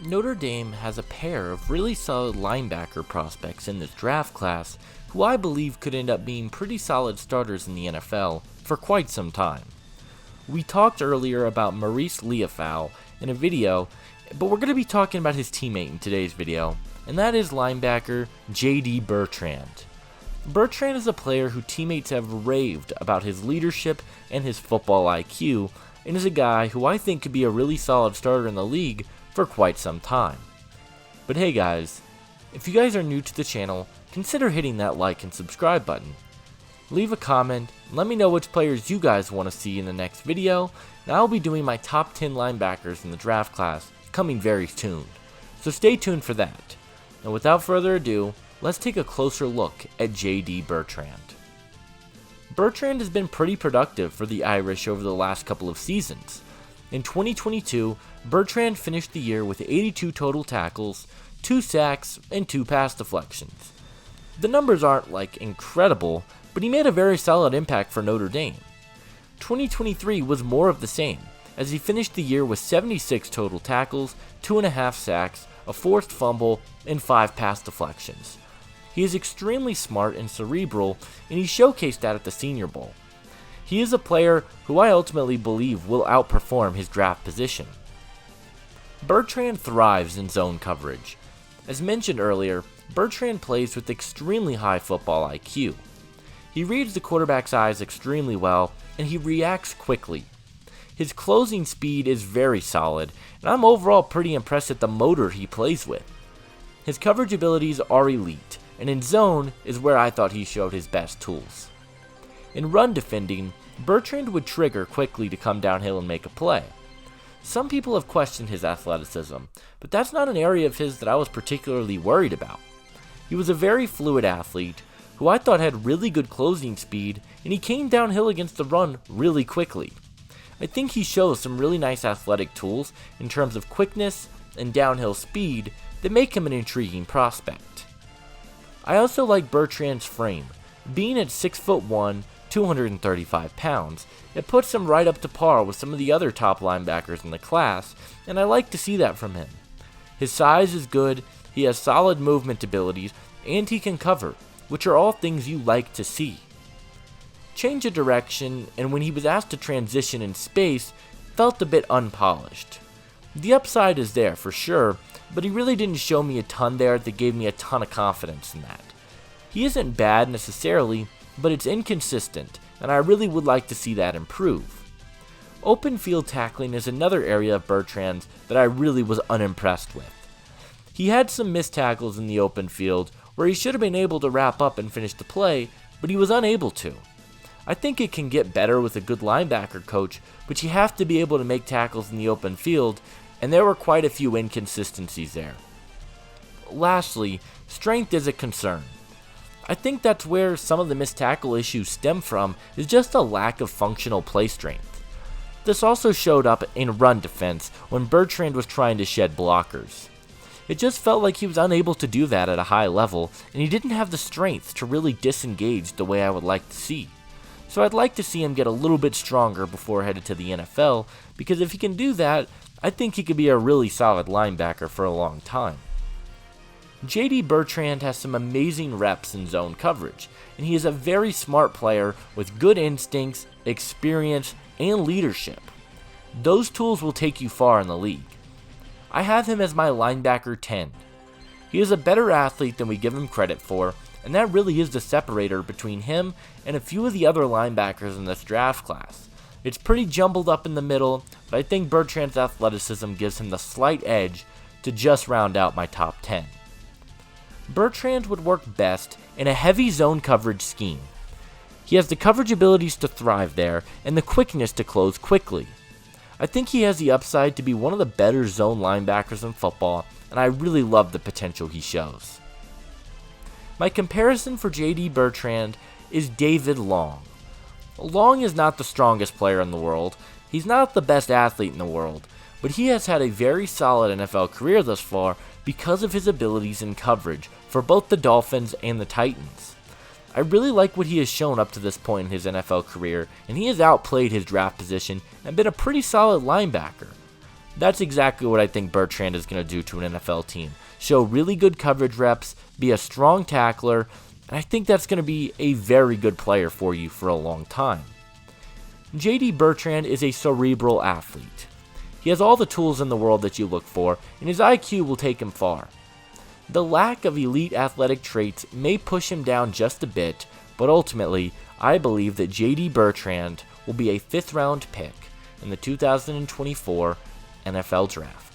Notre Dame has a pair of really solid linebacker prospects in this draft class who I believe could end up being pretty solid starters in the NFL for quite some time. We talked earlier about maristliufau in a video, but we're going to be talking about his teammate in today's video, and that is linebacker JD Bertrand. Bertrand is a player who teammates have raved about his leadership and his football IQ, and is a guy who I think could be a really solid starter in the league for quite some time. But hey guys, if you guys are new to the channel, consider hitting that like and subscribe button. Leave a comment, and let me know which players you guys want to see in the next video, and I'll be doing my top 10 linebackers in the draft class coming very soon, so stay tuned for that. And without further ado, let's take a closer look at JD Bertrand. Bertrand has been pretty productive for the Irish over the last couple of seasons. In 2022, Bertrand finished the year with 82 total tackles, 2 sacks, and 2 pass deflections. The numbers aren't like incredible, but he made a very solid impact for Notre Dame. 2023 was more of the same, as he finished the year with 76 total tackles, 2.5 sacks, a forced fumble, and 5 pass deflections. He is extremely smart and cerebral, and he showcased that at the Senior Bowl. He is a player who I ultimately believe will outperform his draft position. Bertrand thrives in zone coverage. As mentioned earlier, Bertrand plays with extremely high football IQ. He reads the quarterback's eyes extremely well, and he reacts quickly. His closing speed is very solid, and I'm overall pretty impressed at the motor he plays with. His coverage abilities are elite, and in zone is where I thought he showed his best tools. In run defending, Bertrand would trigger quickly to come downhill and make a play. Some people have questioned his athleticism, but that's not an area of his that I was particularly worried about. He was a very fluid athlete, who I thought had really good closing speed, and he came downhill against the run really quickly. I think he shows some really nice athletic tools in terms of quickness and downhill speed that make him an intriguing prospect. I also like Bertrand's frame. Being at 6'1", 235 pounds, it puts him right up to par with some of the other top linebackers in the class, and I like to see that from him. His size is good, he has solid movement abilities, and he can cover, which are all things you like to see. Change of direction, and when he was asked to transition in space, felt a bit unpolished. The upside is there for sure, but he really didn't show me a ton there that gave me a ton of confidence in that. He isn't bad necessarily, but it's inconsistent, and I really would like to see that improve. Open field tackling is another area of Bertrand's that I really was unimpressed with. He had some missed tackles in the open field where he should have been able to wrap up and finish the play, but he was unable to. I think it can get better with a good linebacker coach, but you have to be able to make tackles in the open field, and there were quite a few inconsistencies there. Lastly, strength is a concern. I think that's where some of the missed tackle issues stem from, is just a lack of functional play strength. This also showed up in run defense when Bertrand was trying to shed blockers. It just felt like he was unable to do that at a high level, and he didn't have the strength to really disengage the way I would like to see. So I'd like to see him get a little bit stronger before headed to the NFL, because if he can do that, I think he could be a really solid linebacker for a long time. JD Bertrand has some amazing reps in zone coverage, and he is a very smart player with good instincts, experience, and leadership. Those tools will take you far in the league. I have him as my linebacker 10. He is a better athlete than we give him credit for, and that really is the separator between him and a few of the other linebackers in this draft class. It's pretty jumbled up in the middle, but I think Bertrand's athleticism gives him the slight edge to just round out my top 10. Bertrand would work best in a heavy zone coverage scheme. He has the coverage abilities to thrive there and the quickness to close quickly. I think he has the upside to be one of the better zone linebackers in football, and I really love the potential he shows. My comparison for JD Bertrand is David Long. Long is not the strongest player in the world, he's not the best athlete in the world, but he has had a very solid NFL career thus far because of his abilities in coverage for both the Dolphins and the Titans. I really like what he has shown up to this point in his NFL career, and he has outplayed his draft position and been a pretty solid linebacker. That's exactly what I think Bertrand is going to do to an NFL team. Show really good coverage reps, be a strong tackler, and I think that's going to be a very good player for you for a long time. JD Bertrand is a cerebral athlete. He has all the tools in the world that you look for, and his IQ will take him far. The lack of elite athletic traits may push him down just a bit, but ultimately, I believe that JD Bertrand will be a 5th round pick in the 2024 NFL Draft.